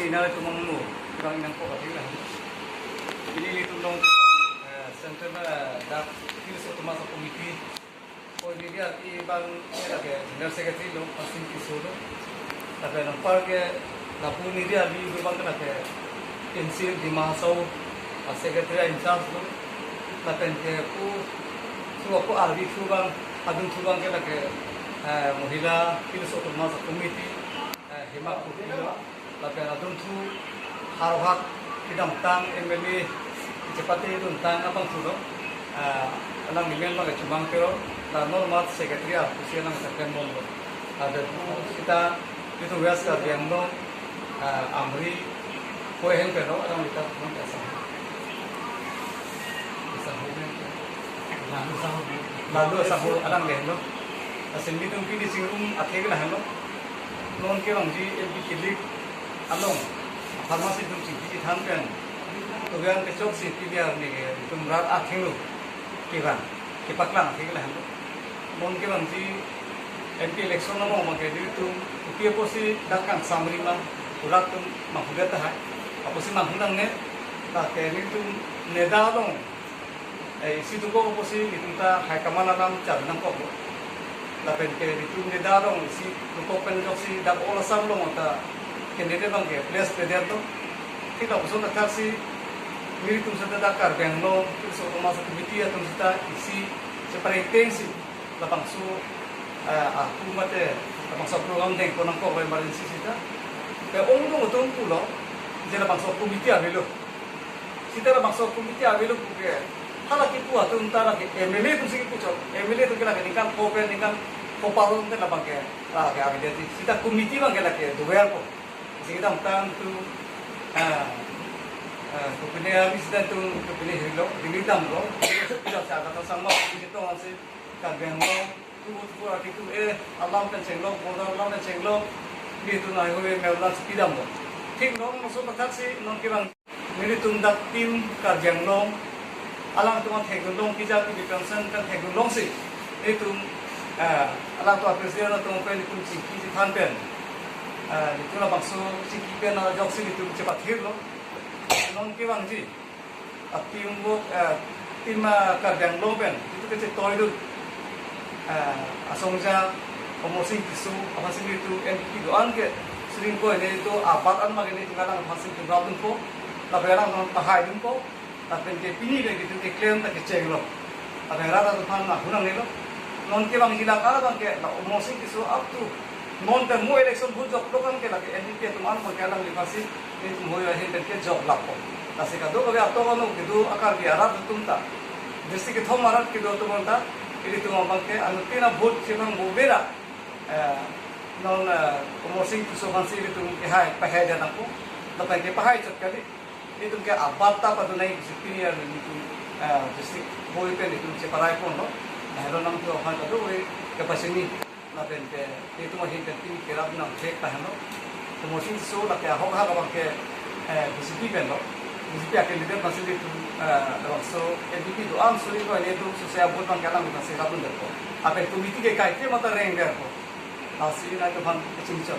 ina itu mengmu kurang inang kok lah. Ini itu dong center dak kilo satu masa komite. Oh ini dia ibang era ke general secretary dong pasin kisoro. Tapi nampak ke napun ini dia di ibang kena ke NCL di Mahasau secretary in charge dong. Tapi ke aku albi subang adun subang ke महिला किलो मास कमिटी हेमा कुकिलो लापे adun tu harhat idam tang MLA cepati idun tang abang tu lo alang nimen maga cumang pero la normal sekretariat kusian ang sakren mon lo ada kita itu biasa yang lo amri koe hen pero alang kita mon biasa lalu sahu alang leh lo asin bitung pini singrum atheg lah lo non ke bang ji LP kilik along pharmacy dum chi than pen to gan ke chok si tibiar ni ke tum rat atheng lo ke ban ke paklang atheg lah lo non ke bang ji MP election mo ma ke di tum upie posi dakang samri ma urat tum ma hugat ha aposi ma hundang ne ta ke ni tum neda dong isi tu ko posi itum ta hai kamana nam char nang ko lapen ke itu nedarong si tuko penjok si dak ola samlong ta kendede bang ke place peder to kita usun tak si miri tum sada dakar benglo so masa komite tum sita isi separatensi lapang su aku mate lapang sa program deng ko nang ko emergency sita ke ong tung pulo jela bang so komite avelo sita lapang so komite avelo ke halaki puah tu antara ke MLA tu sih pucuk MLA tu kena nikam kopen nikam kopalon tu lapang ke lah ke abi jadi kita komiti bang kena ke duel ko sih kita utang tu kopene habis dan tu kopene hilo dimitam lo kita siapa tu sama kita masih kageng lo tu arti tu alam kan cenglo bodoh alam kan cenglo ni tu naik huwe melulas pidam lo ठीक लोग मसो बता से नोन के बang मेरी तुम dak tim kageng lo alang tu thegul long ki ja ki pension kan thegul long si itu alang tu presiden tu pe ni kun chi ki than pen itu la bakso chi ki pen na jok si itu cepat hir lo non ki bang ji tim wo tim ka dang long pen itu ke toy du asongja promosi kisu apa sih itu NP doan ke sering ko ini itu apat an ma ini ngalang hasil ke rabun ko la berang non pahai dun ko tapi ke pini ke gitu ke klaim tak keceng lo ada rata tu pan lah hunang ni lo non ke bang hilang kala bang ke la promosi kisu up tu non te mo election bu jok lo kan ke la ke NDP tu man ko ke lang lipasi ni tu mo ya hin ke job lak ko ta se ka do ke ato ko no ke do akar bi arat tu ta desi ke thom arat ke do tu mon ta ini tu bang ke anu tina vote se bang bo bera non promosi kisu kan si tu ke hai pa hai dan aku la ke pa hai chat kali itu ke abata pa dunai superior itu district boy pe itu separai pun no hero nam to ha to we ke pasini na pen ke itu ma hin tin ke rab nam thek ta no to mosin so la ke ho ha ka ke DCP pen no DCP ke leader pasini itu so NDP do am suri ko ne do so se abot man kala mi se rabun der ko ape komiti ke kai ke mata reng der ko asi na to ban chim chap